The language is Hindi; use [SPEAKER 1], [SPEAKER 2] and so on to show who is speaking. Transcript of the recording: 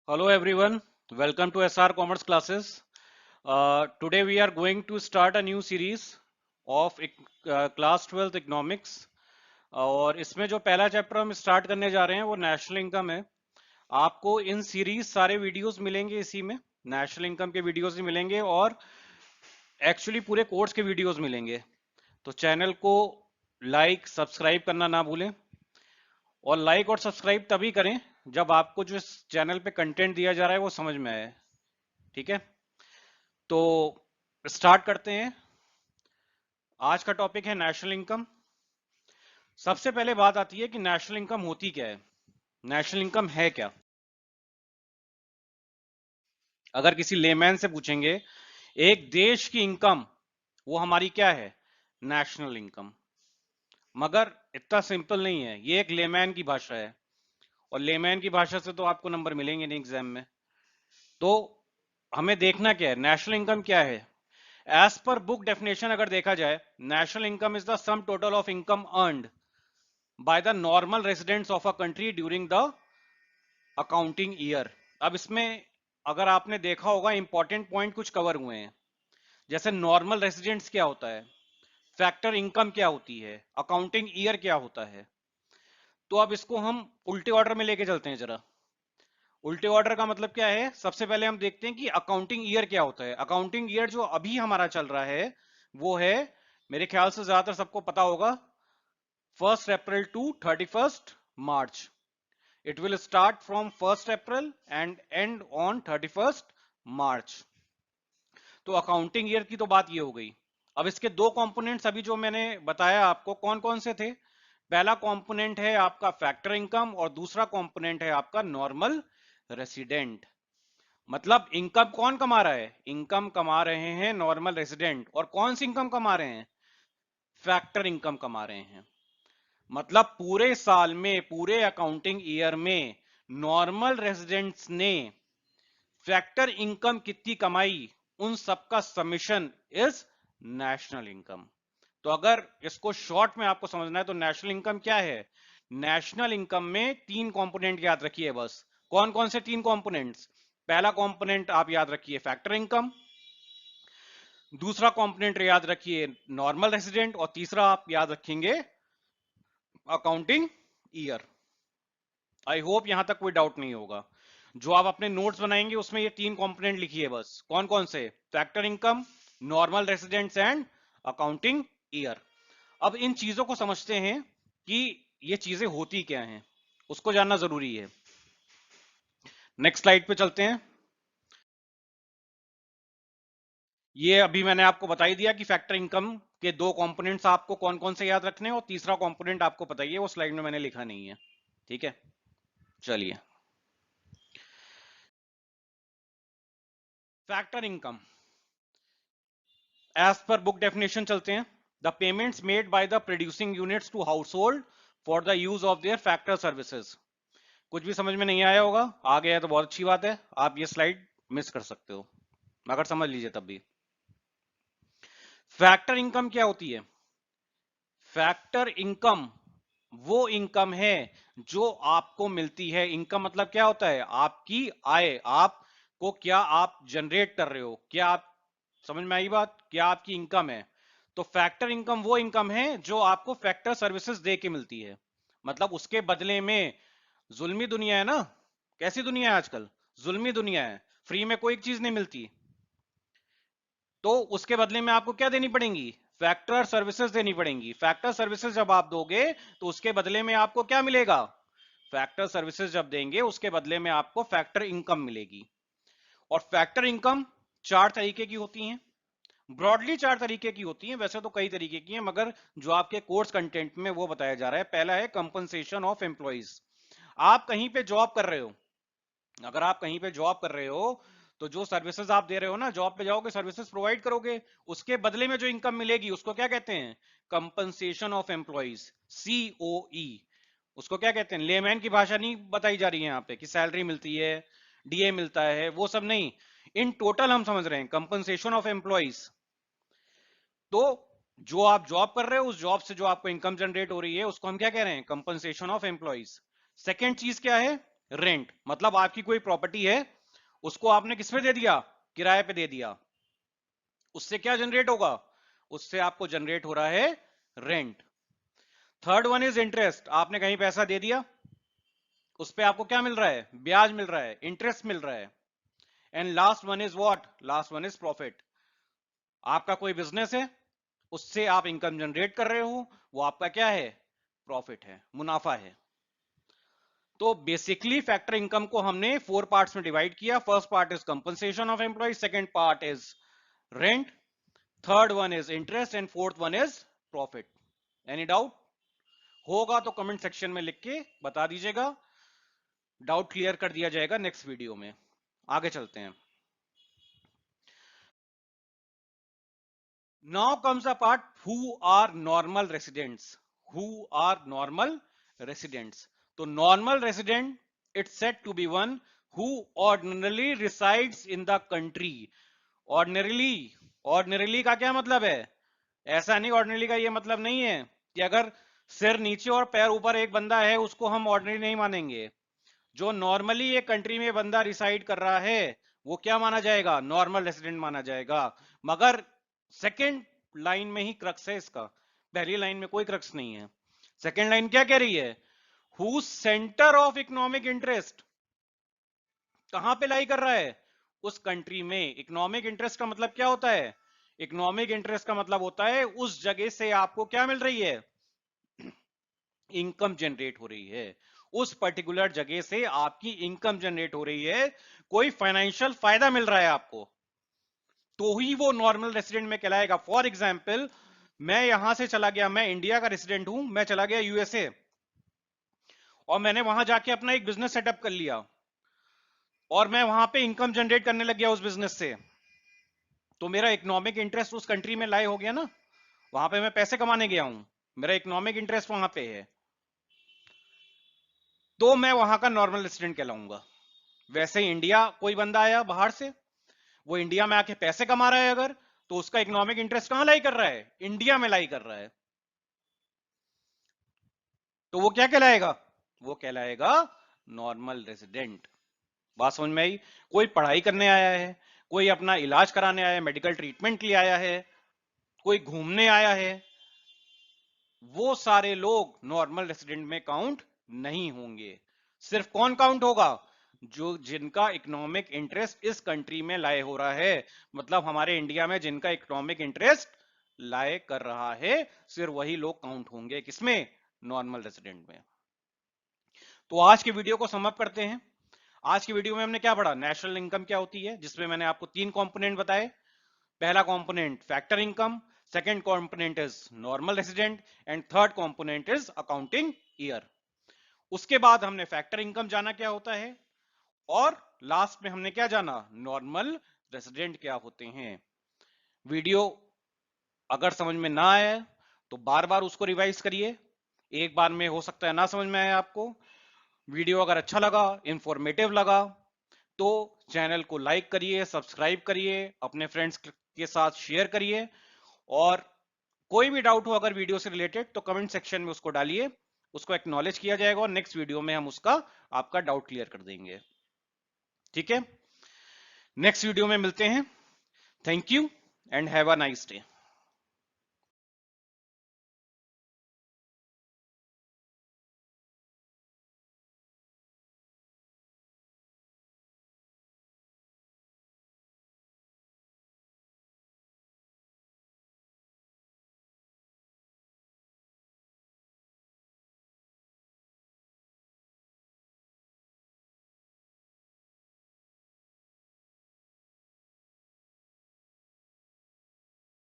[SPEAKER 1] Hello everyone, welcome to SR Commerce classes. Today we are going to start a new series of class 12th economics और इसमें जो पहला चैप्टर हम स्टार्ट करने जा रहे हैं वो नेशनल इनकम है। आपको इन सीरीज सारे वीडियोस मिलेंगे, इसी में नेशनल इनकम के वीडियोस भी मिलेंगे और एक्चुअली पूरे कोर्स के वीडियोस मिलेंगे। तो चैनल को लाइक सब्सक्राइब करना ना भूलें और लाइक और सब्सक्राइब तभी करें जब आपको जो इस चैनल पे कंटेंट दिया जा रहा है वो समझ में आए। ठीक है, तो स्टार्ट करते हैं। आज का टॉपिक है नेशनल इनकम। सबसे पहले बात आती है कि नेशनल इनकम होती क्या है, नेशनल इनकम है क्या। अगर किसी लेमैन से पूछेंगे एक देश की इनकम, वो हमारी क्या है, नेशनल इनकम। मगर इतना सिंपल नहीं है, ये एक लेमैन की भाषा है और लेमैन की भाषा से तो आपको नंबर मिलेंगे नहीं एग्जाम में। तो हमें देखना क्या है, नेशनल इनकम क्या है। एज पर बुक डेफिनेशन अगर देखा जाए, national income is the sum total of income earned by the normal residents of a country during the accounting year. अब इसमें अगर आपने देखा होगा इंपॉर्टेंट पॉइंट कुछ कवर हुए हैं, जैसे नॉर्मल रेजिडेंट्स क्या होता है, फैक्टर इनकम क्या होती है, अकाउंटिंग ईयर क्या होता है। तो अब इसको हम उल्टे ऑर्डर में लेके चलते हैं जरा। उल्टे ऑर्डर का मतलब क्या है, सबसे पहले हम देखते हैं कि अकाउंटिंग ईयर क्या होता है। अकाउंटिंग ईयर जो अभी हमारा चल रहा है वो है, मेरे ख्याल से ज्यादातर सबको पता होगा, 1 April to 31 March. It will start from 1 April and end on 31 March। तो अकाउंटिंग ईयर की तो बात ये हो गई। अब इसके दो कंपोनेंट्स अभी जो मैंने बताया आपको, कौन कौन से थे। पहला कंपोनेंट है आपका फैक्टर इनकम और दूसरा कंपोनेंट है आपका नॉर्मल रेसिडेंट। मतलब इनकम कौन कमा रहा है, इनकम कमा रहे हैं नॉर्मल रेसिडेंट। और कौन सी इनकम कमा रहे हैं, फैक्टर इनकम कमा रहे हैं। मतलब पूरे साल में, पूरे अकाउंटिंग ईयर में नॉर्मल रेजिडेंट्स ने फैक्टर इनकम कितनी कमाई, उन सबका समिशन इज नेशनल इनकम। तो अगर इसको शॉर्ट में आपको समझना है तो नेशनल इनकम क्या है। नेशनल इनकम में तीन कंपोनेंट याद रखिए बस। कौन कौन से तीन कंपोनेंट्स। पहला कंपोनेंट आप याद रखिए फैक्टर इनकम, दूसरा कंपोनेंट याद रखिए नॉर्मल रेजिडेंट और तीसरा आप याद रखेंगे अकाउंटिंग ईयर। आई होप यहां तक कोई डाउट नहीं होगा। जो आप अपने नोट्स बनाएंगे उसमें ये तीन कंपोनेंट लिखिए बस। कौन कौन से, factor income, normal residents and accounting year. अब इन चीजों को समझते हैं कि ये चीजें होती क्या हैं, उसको जानना जरूरी है। नेक्स्ट स्लाइड पे चलते हैं। ये अभी मैंने आपको बता ही दिया कि फैक्टर इनकम के दो कंपोनेंट्स आपको कौन कौन से याद रखने हैं और तीसरा कंपोनेंट आपको बताइए, वो स्लाइड में मैंने लिखा नहीं है। ठीक है, चलिए। Factor income as per book definition चलते हैं। The payments made by the producing units to household for the use of their factor services. कुछ भी समझ में नहीं आया होगा, आ गया है तो बहुत अच्छी बात है, आप ये स्लाइड मिस कर सकते हो, मगर समझ लीजिए तब भी। फैक्टर इनकम क्या होती है, फैक्टर इनकम वो इनकम है जो आपको मिलती है। इनकम मतलब क्या होता है, आपकी आय, आपको क्या आप जनरेट कर रहे हो, क्या आप, समझ में आई बात, क्या आपकी इनकम है। तो फैक्टर इनकम वो इनकम है जो आपको फैक्टर सर्विसेज दे के मिलती है। मतलब उसके बदले में, जुल्मी दुनिया है ना, कैसी दुनिया है आजकल, जुल्मी दुनिया है, फ्री में कोई चीज नहीं मिलती। तो उसके बदले में आपको क्या देनी पड़ेंगी, फैक्टर सर्विसेज देनी पड़ेंगी। फैक्टर सर्विसेज जब आप दोगे तो उसके बदले में आपको क्या मिलेगा, फैक्टर सर्विसेज जब देंगे उसके बदले में आपको फैक्टर इनकम मिलेगी। और फैक्टर इनकम चार तरीके की होती हैं, ब्रॉडली चार तरीके की होती हैं, वैसे तो कई तरीके की हैं, मगर जो आपके कोर्स कंटेंट में वो बताया जा रहा है। पहला है कंपनसेशन ऑफ एम्प्लॉइज। आप कहीं पे जॉब कर रहे हो, अगर आप कहीं पे जॉब कर रहे हो तो जो सर्विसेज आप दे रहे हो ना, जॉब पे जाओगे सर्विसेज प्रोवाइड करोगे, उसके बदले में जो इनकम मिलेगी उसको क्या कहते हैं, कंपनसेशन ऑफ एम्प्लॉइज, COE। उसको क्या कहते हैं, लेमैन की भाषा नहीं बताई जा रही है यहाँ पे कि सैलरी मिलती है, DA मिलता है, वो सब नहीं। इन टोटल हम समझ रहे हैं कंपनसेशन ऑफ एम्प्लॉइज। तो जो आप जॉब कर रहे हो, उस जॉब से जो आपको इनकम जनरेट हो रही है उसको हम क्या कह रहे हैं, कंपनसेशन ऑफ एम्प्लॉइज। सेकेंड चीज क्या है, रेंट मतलब आपकी कोई प्रॉपर्टी है, उसको आपने किस पे दे दिया, किराए पे दे दिया, उससे क्या जनरेट होगा, उससे आपको जनरेट हो रहा है rent. Third one is interest, आपने कहीं पैसा दे दिया, उस पे आपको क्या मिल रहा है, ब्याज मिल रहा है, इंटरेस्ट मिल रहा है। And last one is what, last one is profit. आपका कोई बिजनेस है, उससे आप इनकम जनरेट कर रहे हो, वो आपका क्या है, प्रॉफिट है, मुनाफा है। तो बेसिकली फैक्टर इनकम को हमने 4 पार्ट्स में डिवाइड किया। First part is compensation of employ, second part is rent, third one is interest and fourth one is profit. Any doubt होगा तो कमेंट सेक्शन में लिख के बता दीजिएगा, डाउट क्लियर कर दिया जाएगा नेक्स्ट वीडियो में। आगे चलते हैं। Now comes the part who are normal residents. Who are normal residents? तो normal resident it's said to be one who ordinarily resides in the country. Ordinarily, ordinarily का क्या मतलब है? ऐसा नहीं, ordinarily का ये मतलब नहीं है कि अगर सिर नीचे और पैर ऊपर एक बंदा है उसको हम ordinary नहीं मानेंगे। जो नॉर्मली एक कंट्री में बंदा रिसाइड कर रहा है वो क्या माना जाएगा, नॉर्मल रेसिडेंट माना जाएगा। मगर सेकंड लाइन में ही क्रक्स है इसका, पहली लाइन में कोई क्रक्स नहीं है। सेकंड लाइन क्या कह रही है, who centre of economic interest, कहां पे लाई कर रहा है, उस कंट्री में। इकोनॉमिक इंटरेस्ट का मतलब क्या होता है, इकोनॉमिक इंटरेस्ट का मतलब होता है उस जगह से आपको क्या मिल रही है, इनकम जनरेट हो रही है, उस पर्टिकुलर जगह से आपकी इनकम जनरेट हो रही है, कोई फाइनेंशियल फायदा मिल रहा है आपको, तो ही वो नॉर्मल रेसिडेंट में कहलाएगा। फॉर एग्जाम्पल मैं यहां से चला गया, मैं इंडिया का रेसिडेंट हूं, मैं चला गया यूएसए और मैंने वहां जाके अपना एक बिजनेस सेटअप कर लिया और मैं वहां पे इनकम जनरेट करने लग गया उस बिजनेस से, तो मेरा इकोनॉमिक इंटरेस्ट उस कंट्री में लाए हो गया ना, वहां पे मैं पैसे कमाने गया हूं, मेरा इकोनॉमिक इंटरेस्ट वहां पे है, तो मैं वहां का नॉर्मल रेसिडेंट कहलाऊंगा। वैसे ही इंडिया कोई बंदा आया बाहर से, वो इंडिया में आके पैसे कमा रहा है अगर, तो उसका इकोनॉमिक इंटरेस्ट कहां लाई कर रहा है, इंडिया में लाई कर रहा है, तो वो क्या कहलाएगा, वो कहलाएगा नॉर्मल रेसिडेंट। बात समझ में आई। कोई पढ़ाई करने आया है, कोई अपना इलाज कराने आया है, मेडिकल ट्रीटमेंट के लिए आया है, कोई घूमने आया है, वो सारे लोग नॉर्मल रेसिडेंट में काउंट नहीं होंगे। सिर्फ कौन काउंट होगा, जो जिनका इकोनॉमिक इंटरेस्ट इस कंट्री में लाए हो रहा है, मतलब हमारे इंडिया में जिनका इकोनॉमिक इंटरेस्ट लाए कर रहा है, सिर्फ वही लोग काउंट होंगे किसमें, नॉर्मल रेसिडेंट में। तो आज की वीडियो को समअप करते हैं। आज की वीडियो में हमने क्या पढ़ा, नेशनल इनकम क्या होती है, जिसमें मैंने आपको 3 कंपोनेंट बताए। पहला component factor income, second component is normal resident and third component is accounting year. उसके बाद हमने फैक्टर इनकम जाना क्या होता है, और लास्ट में हमने क्या जाना, नॉर्मल रेसिडेंट क्या होते हैं। वीडियो अगर समझ में ना आए तो बार बार उसको रिवाइज करिए, एक बार में हो सकता है ना समझ में आए आपको। वीडियो अगर अच्छा लगा, इंफॉर्मेटिव लगा, तो चैनल को लाइक करिए, सब्सक्राइब करिए, अपने फ्रेंड्स के साथ शेयर करिए, और कोई भी डाउट हो अगर वीडियो से रिलेटेड तो कमेंट सेक्शन में उसको डालिए, उसको एक्नॉलेज किया जाएगा और नेक्स्ट वीडियो में हम उसका आपका डाउट क्लियर कर देंगे। ठीक है, नेक्स्ट वीडियो में मिलते हैं। Thank you and have a nice day.